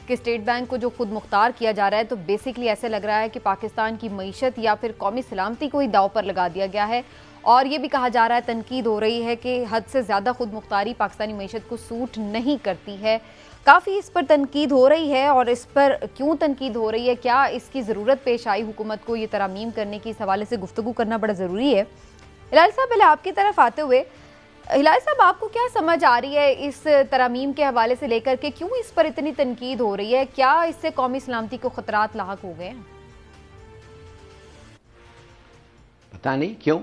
کہ state bank کو جو خود مختار کیا جا رہا ہے تو بیسکلی ایسے لگ رہا ہے کہ پاکستان کی معیشت یا پھر قومی سلامتی کو ہی داؤ پر لگا دیا گیا ہے، اور یہ بھی کہا جا رہا ہے، تنقید ہو رہی ہے کہ حد سے زیادہ خود مختاری پاکستانی معیشت کو سوٹ نہیں کرتی ہے۔ کافی اس پر تنقید ہو رہی ہے، اور اس پر کیوں تنقید ہو رہی ہے، کیا اس کی ضرورت پیش آئی حکومت کو یہ ترامیم کرنے کی، اس حوالے سے گفتگو کرنا بڑا ضروری ہے۔ ہلال صاحب، پہلے آپ کی طرف آتے ہوئے، ہلال صاحب آپ کو کیا سمجھ آ رہی ہے اس ترامیم کے حوالے سے لے کر کے، کیوں اس پر اتنی تنقید ہو رہی ہے؟ کیا اس سے قومی سلامتی کو خطرات لاحق ہو گئے ہیں؟ پتہ نہیں کیوں،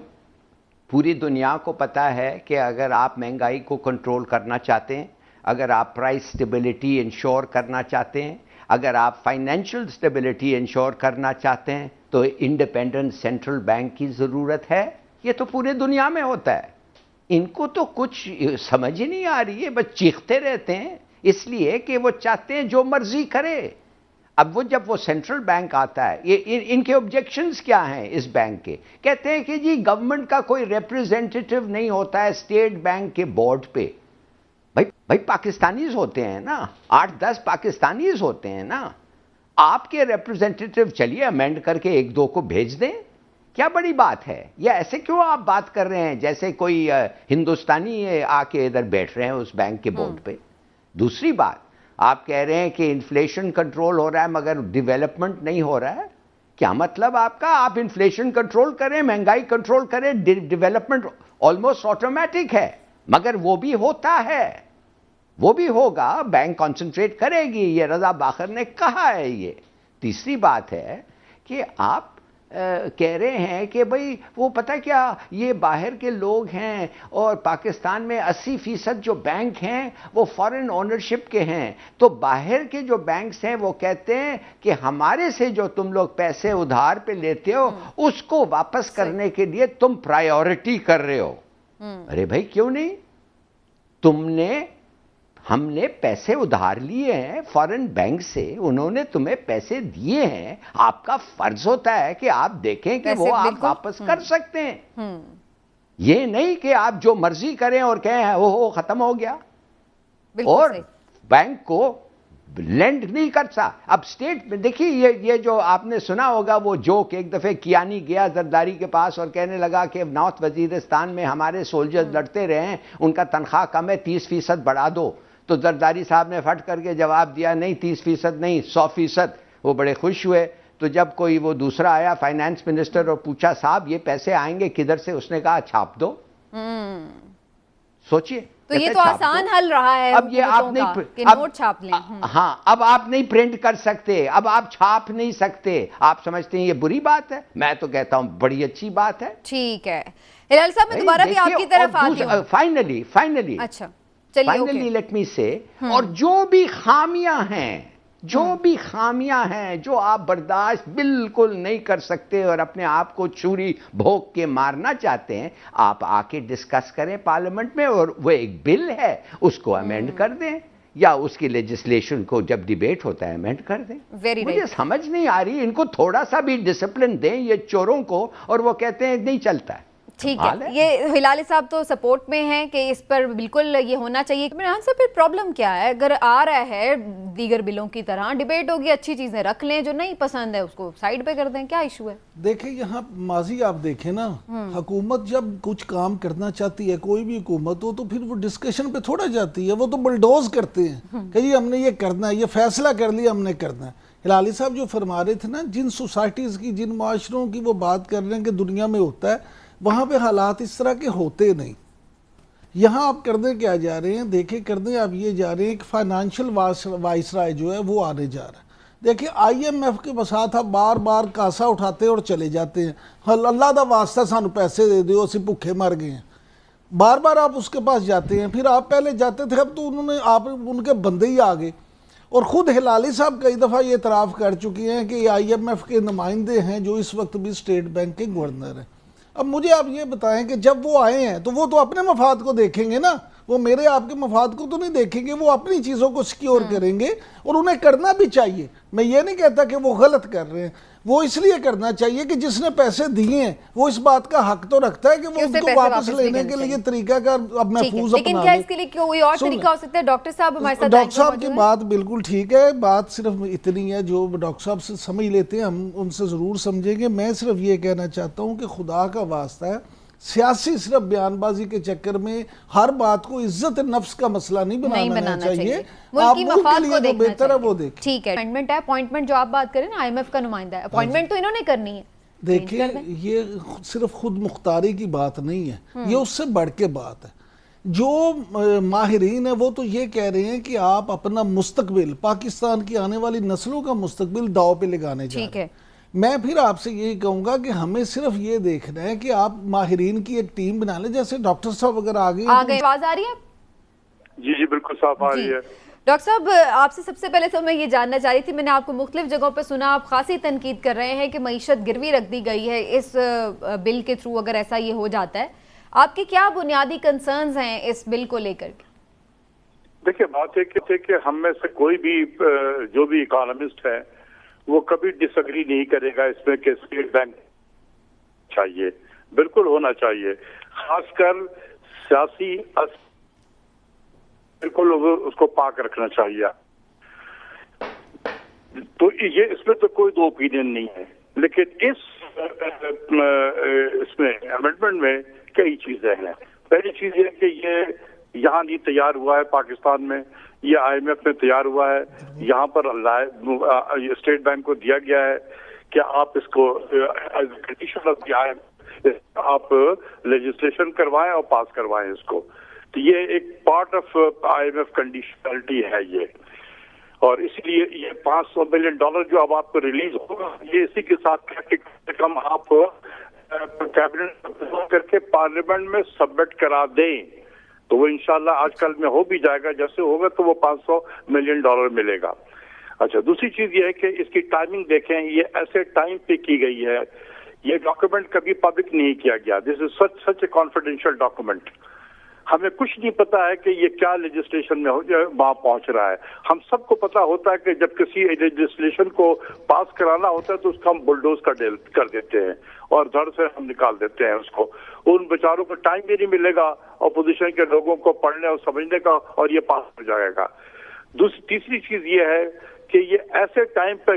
پوری دنیا کو پتہ ہے کہ اگر آپ مہنگائی کو کنٹرول کرنا چاہتے ہیں، اگر آپ پرائس سٹیبلٹی انشور کرنا چاہتے ہیں، اگر آپ فائنینشل سٹیبلٹی انشور کرنا چاہتے ہیں تو انڈیپینڈنٹ سینٹرل بینک کی ضرورت ہے۔ یہ تو پورے دنیا میں ہوتا ہے۔ ان کو تو کچھ سمجھ ہی نہیں آ رہی ہے، بس چیختے رہتے ہیں، اس لیے کہ وہ چاہتے ہیں جو مرضی کرے۔ اب جب وہ سینٹرل بینک آتا ہے، ان کے آبجیکشنز کیا ہیں اس بینک کے؟ کہتے ہیں کہ جی گورنمنٹ کا کوئی ریپریزنٹیٹیو نہیں ہوتا ہے اسٹیٹ بینک کے بورڈ پہ۔ بھائی پاکستانیز ہوتے ہیں نا، 8-10 پاکستانیز ہوتے ہیں نا، آپ کے ریپریزنٹیٹیو چلیے امینڈ کر کے 1-2 کو بھیج دیں، کیا بڑی بات ہے؟ یا ایسے کیوں آپ بات کر رہے ہیں جیسے کوئی ہندوستانی آ کے ادھر بیٹھ رہے ہیں اس بینک کے بورڈ پہ؟ دوسری بات، آپ کہہ رہے ہیں کہ انفلیشن کنٹرول ہو رہا ہے مگر ڈیولپمنٹ نہیں ہو رہا ہے۔ کیا مطلب آپ کا؟ آپ انفلیشن کنٹرول کریں، مہنگائی کنٹرول کریں، ڈیولپمنٹ آلموسٹ آٹومیٹک ہے، مگر وہ بھی ہوتا ہے، وہ بھی ہوگا، بینک کنسنٹریٹ کرے گی، یہ رضا باخر نے کہا ہے یہ۔ تیسری بات ہے کہ آپ کہہ رہے ہیں کہ بھئی وہ پتہ کیا، یہ باہر کے لوگ ہیں اور پاکستان میں 80% جو بینک ہیں وہ فارن اونرشپ کے ہیں، تو باہر کے جو بینکس ہیں وہ کہتے ہیں کہ ہمارے سے جو تم لوگ پیسے ادھار پہ لیتے ہو اس کو واپس کرنے کے لیے تم پرائیورٹی کر رہے ہو۔ ارے بھائی کیوں نہیں؟ ہم نے پیسے ادھار لیے ہیں فارن بینک سے، انہوں نے تمہیں پیسے دیے ہیں، آپ کا فرض ہوتا ہے کہ آپ دیکھیں کہ وہ آپ واپس کر سکتے ہیں۔ یہ نہیں کہ آپ جو مرضی کریں اور کہیں وہ ختم ہو گیا، اور بینک کو لینڈ نہیں کرتا۔ اب سٹیٹ میں دیکھیے، یہ جو آپ نے سنا ہوگا وہ جوک، ایک دفعہ کیانی گیا زرداری کے پاس اور کہنے لگا کہ نارتھ وزیرستان میں ہمارے سولجرز لڑتے رہے ہیں، ان کا تنخواہ کم ہے، 30% بڑھا دو۔ تو زرداری صاحب نے فٹ کر کے جواب دیا، نہیں 30% نہیں 100%۔ وہ بڑے خوش ہوئے۔ تو جب کوئی وہ دوسرا آیا فائنانس منسٹر اور پوچھا صاحب یہ پیسے آئیں گے کدھر سے، اس نے کہا چھاپ دو۔ سوچئے، تو یہ تو آسان حل رہا ہے اب یہ آپ نہیں کہ نوٹ چھاپ لیں۔ ہاں، اب آپ نہیں پرنٹ کر سکتے، اب آپ چھاپ نہیں سکتے۔ آپ سمجھتے ہیں یہ بری بات ہے؟ میں تو کہتا ہوں بڑی اچھی بات ہے۔ ٹھیک ہے ہلال صاحب، میں دوبارہ بھی آپ کی طرف آتی ہوں۔ فائنلی اچھا لیٹ می سے، اور جو بھی خامیاں ہیں جو آپ برداشت بالکل نہیں کر سکتے اور اپنے آپ کو چھری بھونک کے مارنا چاہتے ہیں، آپ آ کے ڈسکس کریں پارلیمنٹ میں، اور وہ ایک بل ہے اس کو امینڈ کر دیں، یا اس کی لیجسلیشن کو جب ڈیبیٹ ہوتا ہے امینڈ کر دیں۔ مجھے سمجھ نہیں آ رہی، ان کو تھوڑا سا بھی ڈسپلن دیں یہ چوروں کو، اور وہ کہتے ہیں نہیں چلتا ہے۔ ٹھیک ہے، یہ ہلال صاحب تو سپورٹ میں ہیں کہ اس پر بالکل یہ ہونا چاہیے۔ عمران صاحب پھر پرابلم کیا ہے؟ اگر آ رہا ہے دیگر بلوں کی طرح، ڈیبیٹ ہوگی، اچھی چیزیں رکھ لیں، جو نہیں پسند ہے اس کو سائیڈ پہ کر دیں، کیا ایشو ہے؟ دیکھیں یہاں ماضی آپ دیکھیں نا، حکومت جب کچھ کام کرنا چاہتی ہے، کوئی بھی حکومت ہو، تو پھر وہ ڈسکشن پہ تھوڑا جاتی ہے، وہ تو بلڈوز کرتے ہیں کہ جی ہم نے یہ کرنا ہے، یہ فیصلہ کر لیا ہم نے کرنا ہے۔ ہلالی صاحب جو فرما رہے تھے نا، جن سوسائٹیز کی، جن معاشروں کی وہ بات کر رہے ہیں کہ دنیا میں ہوتا ہے، وہاں پہ حالات اس طرح کے ہوتے نہیں۔ یہاں آپ کرنے کیا جا رہے ہیں؟ دیکھیں کرنے آپ یہ جا رہے ہیں کہ فائنانشل وائسرائے جو ہے وہ آنے جا رہا ہے۔ دیکھیں آئی ایم ایف کے بساتھ آپ بار بار کاسا اٹھاتے اور چلے جاتے ہیں، اللہ دا واسطہ سانو پیسے دے دیو، اسی بھوکے مر گئے ہیں، بار بار آپ اس کے پاس جاتے ہیں۔ پھر آپ پہلے جاتے تھے، اب تو آپ ان کے بندے ہی آ گئے۔ اور خود ہلالی صاحب کئی دفعہ یہ اعتراف کر چکی ہیں کہ آئی ایم ایف کے نمائندے ہیں جو اس وقت بھی اسٹیٹ بینک کے گورنر ہیں۔ اب مجھے آپ یہ بتائیں کہ جب وہ آئے ہیں تو وہ تو اپنے مفاد کو دیکھیں گے نا، وہ میرے آپ کے مفاد کو تو نہیں دیکھیں گے، وہ اپنی چیزوں کو سیکیور کریں گے، اور انہیں کرنا بھی چاہیے۔ میں یہ نہیں کہتا کہ وہ غلط کر رہے ہیں، وہ اس لیے کرنا چاہیے کہ جس نے پیسے دیے ہیں وہ اس بات کا حق تو رکھتا ہے کہ وہ ان کو واپس لینے کے لیے طریقہ کا اب محفوظ اپنا لے. لیکن کیا اس کے لیے کوئی اور طریقہ ہو سکتا ہے؟ ڈاکٹر صاحب ہمارے ساتھ. ڈاکٹر صاحب کی بات بالکل ٹھیک ہے, بات صرف اتنی ہے جو ڈاکٹر صاحب سے سمجھ لیتے ہیں ہم ان سے ضرور سمجھیں گے. میں صرف یہ کہنا چاہتا ہوں کہ خدا کا واسطہ ہے, سیاسی صرف بیان بازی کے چکر میں ہر بات کو عزت نفس کا مسئلہ نہیں بنانا چاہیے. ملکی مفاد کو دیکھنا بہتر ہے وہ دیکھ. ٹھیک ہے, اپوائنٹمنٹ ہے, اپوائنٹمنٹ جو آپ بات کریں نا IMF کا نمائندہ ہے, اپوائنٹمنٹ تو انہوں نے کرنی ہے. دیکھیں یہ صرف خود مختاری کی بات نہیں ہے, یہ اس سے بڑھ کے بات ہے. جو ماہرین ہیں وہ تو یہ کہہ رہے ہیں کہ آپ اپنا مستقبل, پاکستان کی آنے والی نسلوں کا مستقبل داؤ پہ لگانے جا رہے ہیں. میں پھر آپ سے یہی کہوں گا کہ ہمیں صرف یہ دیکھنا ہے کہ آپ ماہرین کی ایک ٹیم بنا لیں, جیسے ڈاکٹر صاحب اگر آگئے. آواز آ رہی ہے؟ جی بالکل صاف آ رہی ہے. ڈاکٹر صاحب آپ سے سب سے پہلے تو میں یہ جاننا چاہ رہی تھی, میں نے آپ کو مختلف جگہوں پہ سنا آپ خاصی تنقید کر رہے ہیں کہ معیشت گروی رکھ دی گئی ہے اس بل کے تھرو اگر ایسا یہ ہو جاتا ہے. آپ کے کیا بنیادی کنسرنز ہیں اس بل کو لے کر کے؟ دیکھیں بات ہے کہ ہم میں سے کوئی بھی جو بھی اکانومسٹ ہے وہ کبھی ڈس ایگری نہیں کرے گا اس میں کہ اسٹیٹ بینک چاہیے, بالکل ہونا چاہیے, خاص کر سیاسی بالکل اس کو پاک رکھنا چاہیے. تو یہ اس میں تو کوئی دو اوپینین نہیں ہے, لیکن اس میں امینڈمنٹ میں کئی چیزیں ہیں. پہلی چیز یہ کہ یہ یہاں نہیں تیار ہوا ہے پاکستان میں, یہ IMF میں تیار ہوا ہے. یہاں پر اسٹیٹ بینک کو دیا گیا ہے کہ آپ اس کو کنڈیشن آف دی IMF آپ لیجسلیشن کروائیں اور پاس کروائیں اس کو. تو یہ ایک پارٹ آف IMF کنڈیشنلٹی ہے یہ, اور اسی لیے یہ $500 ملین جو اب آپ کو ریلیز ہوگا یہ اسی کے ساتھ کم آپ کیبنٹ کر کے پارلیمنٹ میں سبمٹ کرا دیں تو وہ انشاءاللہ آج کل میں ہو بھی جائے گا. جیسے ہوگا تو وہ $500 ملین ملے گا. اچھا, دوسری چیز یہ ہے کہ اس کی ٹائمنگ دیکھیں, یہ ایسے ٹائم پہ کی گئی ہے, یہ ڈاکومنٹ کبھی پبلک نہیں کیا گیا. دس از سچ اے کانفیڈینشیل ڈاکومنٹ. ہمیں کچھ نہیں پتا ہے کہ یہ کیا لیجسلیشن میں وہاں پہنچ رہا ہے. ہم سب کو پتا ہوتا ہے کہ جب کسی لیجسلیشن کو پاس کرانا ہوتا ہے تو اس کو ہم بلڈوز کر دیتے ہیں اور دھڑ سے ہم نکال دیتے ہیں اس کو. ان بیچاروں کو ٹائم بھی نہیں ملے گا اپوزیشن کے لوگوں کو پڑھنے اور سمجھنے کا, اور یہ پاس ہو جائے گا. تیسری چیز یہ ہے کہ یہ ایسے ٹائم پہ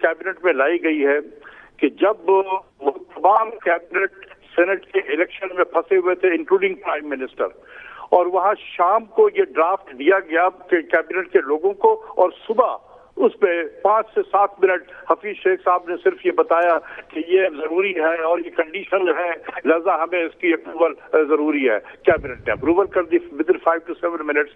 کیبنٹ میں لائی گئی ہے کہ جب وہ تمام کیبنٹ سینٹ کے الیکشن میں پھنسے ہوئے تھے انکلوڈنگ پرائم منسٹر, اور وہاں شام کو یہ ڈرافٹ دیا گیا کیبنٹ کے لوگوں کو, اور صبح اس پہ 5 سے 7 منٹ حفیظ شیخ صاحب نے صرف یہ بتایا کہ یہ ضروری ہے اور یہ کنڈیشن ہے, لہذا ہمیں اس کی اپروول ضروری ہے. کیبنٹ نے اپروول کر the with in 5 to 7 minutes.